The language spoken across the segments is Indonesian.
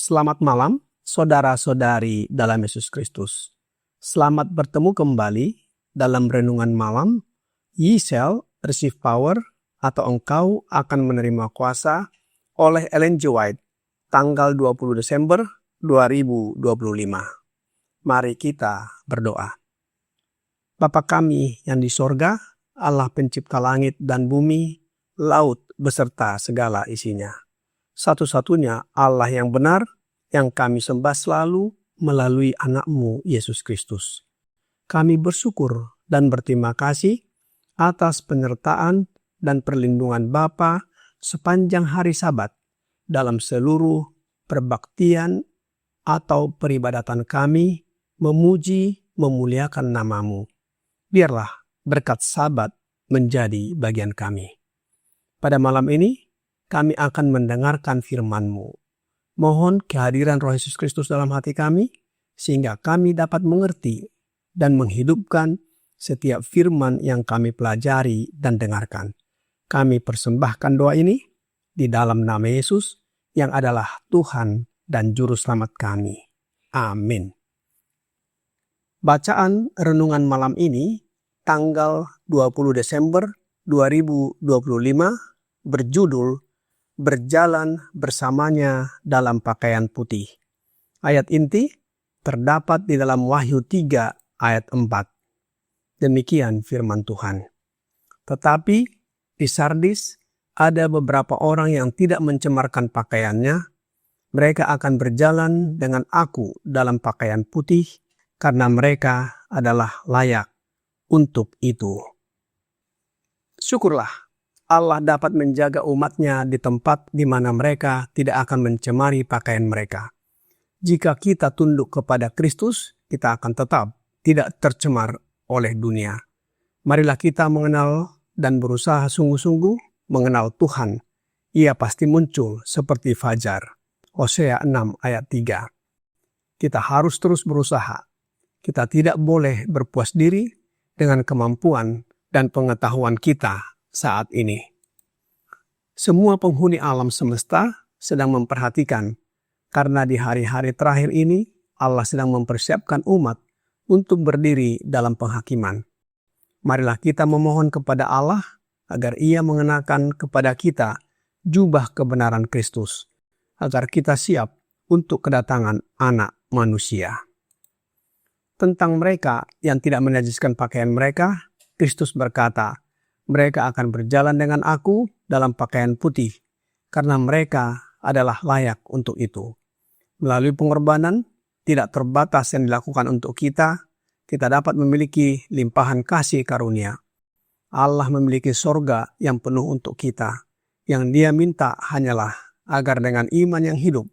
Selamat malam, saudara-saudari dalam Yesus Kristus. Selamat bertemu kembali dalam renungan malam, Ye shall receive power, atau engkau akan menerima kuasa, oleh Ellen G. White, tanggal 20 Desember 2025. Mari kita berdoa. Bapa kami yang di sorga, Allah pencipta langit dan bumi, laut beserta segala isinya. Satu-satunya Allah yang benar, yang kami sembah selalu melalui anak-Mu Yesus Kristus. Kami bersyukur dan berterima kasih atas penyertaan dan perlindungan Bapa sepanjang hari Sabat dalam seluruh perbaktian atau peribadatan kami memuji, memuliakan nama-Mu. Biarlah berkat Sabat menjadi bagian kami. Pada malam ini, kami akan mendengarkan firman-Mu. Mohon kehadiran Roh Yesus Kristus dalam hati kami, sehingga kami dapat mengerti dan menghidupkan setiap firman yang kami pelajari dan dengarkan. Kami persembahkan doa ini di dalam nama Yesus, yang adalah Tuhan dan Juru Selamat kami. Amin. Bacaan renungan malam ini, tanggal 20 Desember 2025, berjudul Berjalan bersamanya dalam pakaian putih. Ayat inti terdapat di dalam Wahyu 3 ayat 4. Demikian firman Tuhan. Tetapi di Sardis ada beberapa orang yang tidak mencemarkan pakaiannya. Mereka akan berjalan dengan aku dalam pakaian putih, karena mereka adalah layak untuk itu. Syukurlah Allah dapat menjaga umat-Nya di tempat di mana mereka tidak akan mencemari pakaian mereka. Jika kita tunduk kepada Kristus, kita akan tetap tidak tercemar oleh dunia. Marilah kita mengenal dan berusaha sungguh-sungguh mengenal Tuhan. Ia pasti muncul seperti fajar. Hosea 6 ayat 3. Kita harus terus berusaha. Kita tidak boleh berpuas diri dengan kemampuan dan pengetahuan kita saat ini. Semua penghuni alam semesta sedang memperhatikan, karena di hari-hari terakhir ini Allah sedang mempersiapkan umat untuk berdiri dalam penghakiman. Marilah kita memohon kepada Allah agar Ia mengenakan kepada kita jubah kebenaran Kristus, agar kita siap untuk kedatangan Anak Manusia. Tentang mereka yang tidak menajiskan pakaian mereka, Kristus berkata, mereka akan berjalan dengan aku dalam pakaian putih, karena mereka adalah layak untuk itu. Melalui pengorbanan tidak terbatas yang dilakukan untuk kita dapat memiliki limpahan kasih karunia. Allah memiliki sorga yang penuh untuk kita. Yang Dia minta hanyalah agar dengan iman yang hidup,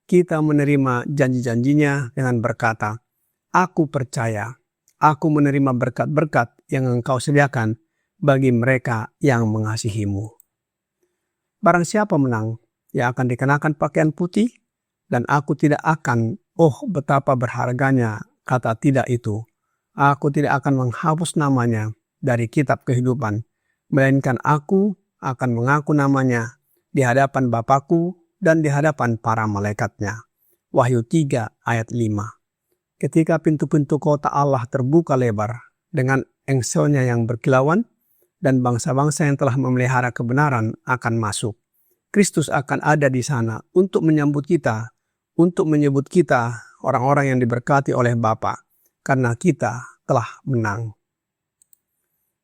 kita menerima janji-janjinya dengan berkata, aku percaya, aku menerima berkat-berkat yang Engkau sediakan bagi mereka yang mengasihi-Mu. Barang siapa menang, ia akan dikenakan pakaian putih, dan aku tidak akan, betapa berharganya kata tidak itu. Aku tidak akan menghapus namanya dari kitab kehidupan, melainkan aku akan mengaku namanya di hadapan Bapa-Ku dan di hadapan para malaikat-Nya. Wahyu 3 ayat 5. Ketika pintu-pintu kota Allah terbuka lebar dengan engselnya yang berkilauan, dan bangsa-bangsa yang telah memelihara kebenaran akan masuk. Kristus akan ada di sana untuk menyambut kita, untuk menyebut kita orang-orang yang diberkati oleh Bapa, karena kita telah menang.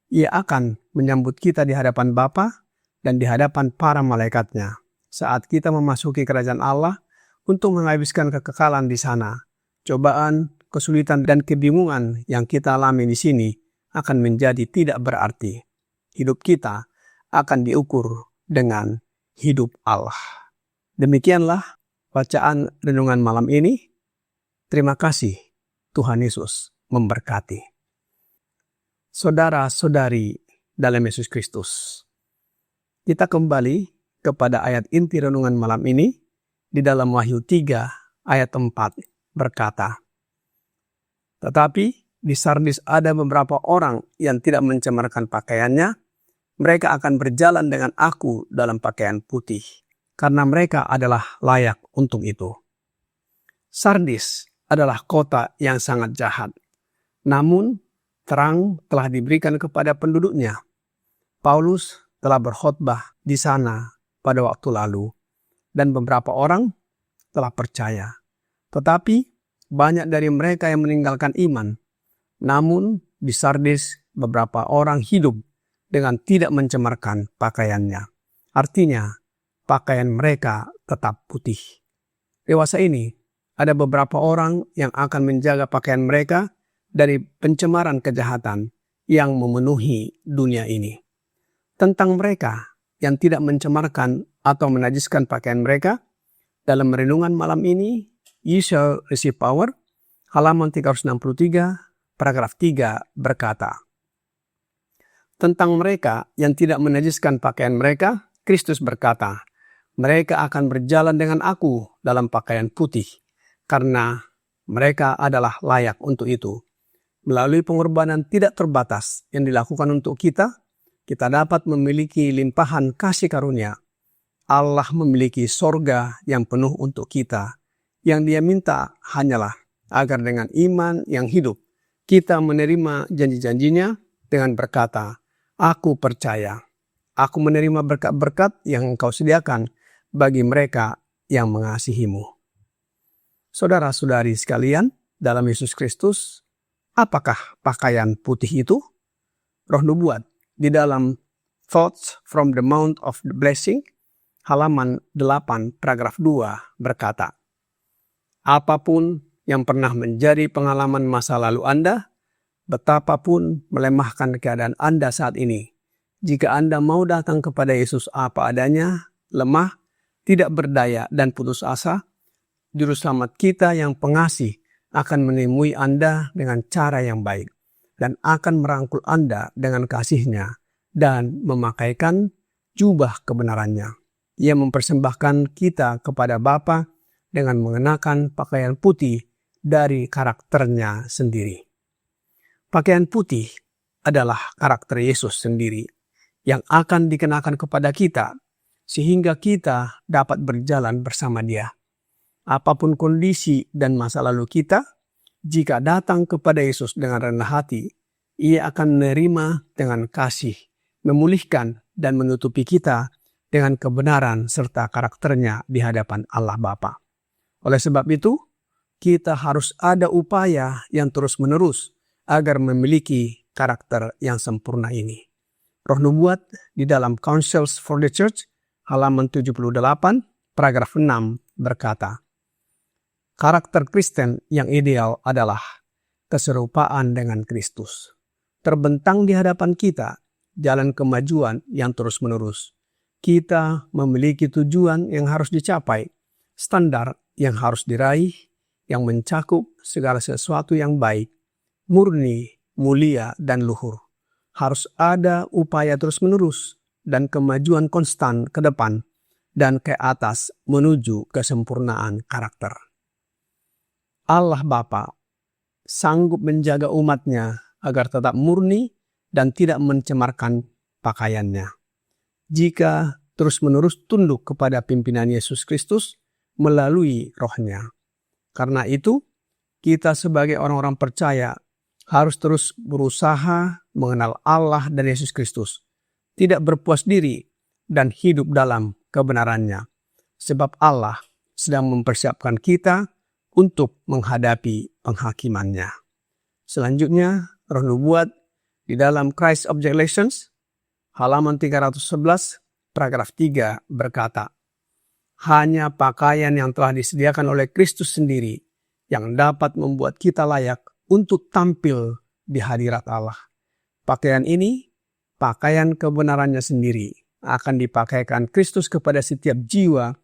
Ia akan menyambut kita di hadapan Bapa dan di hadapan para malaikat-Nya. saat kita memasuki kerajaan Allah untuk menghabiskan kekekalan di sana. Cobaan, kesulitan, dan kebingungan yang kita alami di sini akan menjadi tidak berarti. Hidup kita akan diukur dengan hidup Allah. Demikianlah bacaan renungan malam ini. Terima kasih. Tuhan Yesus memberkati. Saudara-saudari dalam Yesus Kristus, kita kembali kepada ayat inti renungan malam ini di dalam Wahyu 3 ayat 4 berkata, "Tetapi di Sardis ada beberapa orang yang tidak mencemarkan pakaiannya. Mereka akan berjalan dengan aku dalam pakaian putih, karena mereka adalah layak untuk itu." Sardis adalah kota yang sangat jahat. Namun, terang telah diberikan kepada penduduknya. Paulus telah berkhotbah di sana pada waktu lalu, dan beberapa orang telah percaya. Tetapi, banyak dari mereka yang meninggalkan iman. Namun, di Sardis beberapa orang hidup dengan tidak mencemarkan pakaiannya. Artinya, pakaian mereka tetap putih. Dewasa ini, ada beberapa orang yang akan menjaga pakaian mereka dari pencemaran kejahatan yang memenuhi dunia ini. Tentang mereka yang tidak mencemarkan atau menajiskan pakaian mereka, dalam renungan malam ini, You Shall Receive Power, halaman 363, paragraf 3 berkata, tentang mereka yang tidak menajiskan pakaian mereka, Kristus berkata, mereka akan berjalan dengan aku dalam pakaian putih, karena mereka adalah layak untuk itu. Melalui pengorbanan tidak terbatas yang dilakukan untuk kita dapat memiliki limpahan kasih karunia. Allah memiliki sorga yang penuh untuk kita. Yang Dia minta hanyalah agar dengan iman yang hidup, kita menerima janji-janjinya dengan berkata, aku percaya, aku menerima berkat-berkat yang Engkau sediakan bagi mereka yang mengasihimu. Saudara-saudari sekalian, dalam Yesus Kristus, apakah pakaian putih itu? Roh Nubuat di dalam Thoughts from the Mount of the Blessing, halaman 8, paragraf 2 berkata, apapun yang pernah menjadi pengalaman masa lalu Anda, betapapun melemahkan keadaan Anda saat ini, jika Anda mau datang kepada Yesus apa adanya, lemah, tidak berdaya, dan putus asa, Juru Selamat kita yang pengasih akan menemui Anda dengan cara yang baik dan akan merangkul Anda dengan kasih-Nya dan memakaikan jubah kebenarannya. Ia mempersembahkan kita kepada Bapa dengan mengenakan pakaian putih dari karakternya sendiri. Pakaian putih adalah karakter Yesus sendiri yang akan dikenakan kepada kita sehingga kita dapat berjalan bersama Dia. Apapun kondisi dan masa lalu kita, jika datang kepada Yesus dengan rendah hati, Ia akan menerima dengan kasih, memulihkan dan menutupi kita dengan kebenaran serta karakternya di hadapan Allah Bapa. Oleh sebab itu, kita harus ada upaya yang terus-menerus agar memiliki karakter yang sempurna ini. Roh Nubuat di dalam Counsels for the Church, halaman 78, paragraf 6 berkata, karakter Kristen yang ideal adalah keserupaan dengan Kristus. Terbentang di hadapan kita jalan kemajuan yang terus-menerus. Kita memiliki tujuan yang harus dicapai, standar yang harus diraih, yang mencakup segala sesuatu yang baik, murni, mulia, dan luhur. Harus ada upaya terus-menerus dan kemajuan konstan ke depan dan ke atas menuju kesempurnaan karakter. Allah Bapa sanggup menjaga umat-Nya agar tetap murni dan tidak mencemarkan pakaiannya. Jika terus-menerus tunduk kepada pimpinan Yesus Kristus melalui Roh-Nya. Karena itu, kita sebagai orang-orang percaya harus terus berusaha mengenal Allah dan Yesus Kristus, tidak berpuas diri dan hidup dalam kebenarannya. Sebab Allah sedang mempersiapkan kita untuk menghadapi penghakimannya. Selanjutnya, Roh Nubuat di dalam Christ Object Lessons, halaman 311, paragraf 3 berkata, hanya pakaian yang telah disediakan oleh Kristus sendiri yang dapat membuat kita layak untuk tampil di hadirat Allah. Pakaian ini, pakaian kebenarannya sendiri, akan dipakaikan Kristus kepada setiap jiwa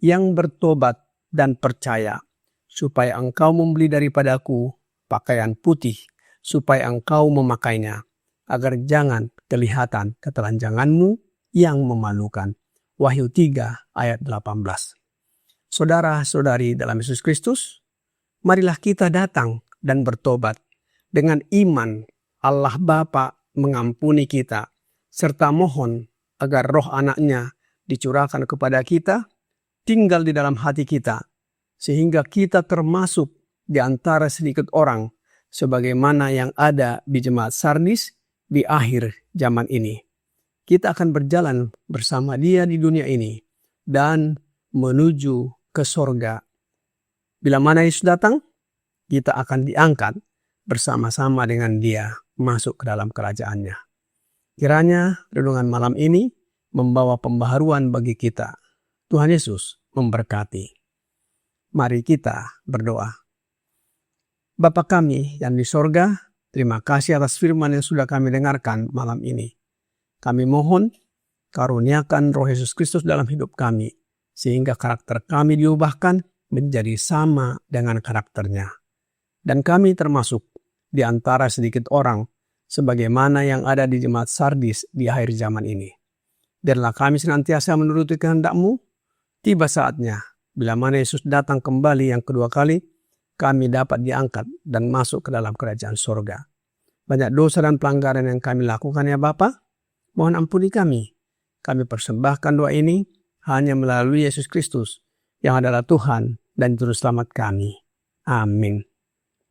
yang bertobat dan percaya, supaya engkau membeli daripadaku pakaian putih, supaya engkau memakainya, agar jangan kelihatan ketelanjanganmu yang memalukan. Wahyu 3 ayat 18. Saudara-saudari dalam Yesus Kristus, marilah kita datang dan bertobat. Dengan iman, Allah Bapa mengampuni kita, serta mohon agar roh anaknya dicurahkan kepada kita, tinggal di dalam hati kita, sehingga kita termasuk di antara sedikit orang, sebagaimana yang ada di jemaat Sardis di akhir zaman ini. Kita akan berjalan bersama Dia di dunia ini dan menuju ke sorga. Bila mana Yesus datang, kita akan diangkat bersama-sama dengan Dia masuk ke dalam kerajaannya. Kiranya renungan malam ini membawa pembaharuan bagi kita. Tuhan Yesus memberkati. Mari kita berdoa. Bapa kami yang di sorga, terima kasih atas firman yang sudah kami dengarkan malam ini. Kami mohon karuniakan Roh Yesus Kristus dalam hidup kami, sehingga karakter kami diubahkan menjadi sama dengan karakternya. Dan kami termasuk di antara sedikit orang, sebagaimana yang ada di jemaat Sardis di akhir zaman ini. Biarlah kami senantiasa menuruti kehendak-Mu. Tiba saatnya, bila mana Yesus datang kembali yang kedua kali, kami dapat diangkat dan masuk ke dalam kerajaan sorga. Banyak dosa dan pelanggaran yang kami lakukan ya Bapa. Mohon ampuni kami. Kami persembahkan doa ini hanya melalui Yesus Kristus yang adalah Tuhan dan Juru Selamat kami. Amin.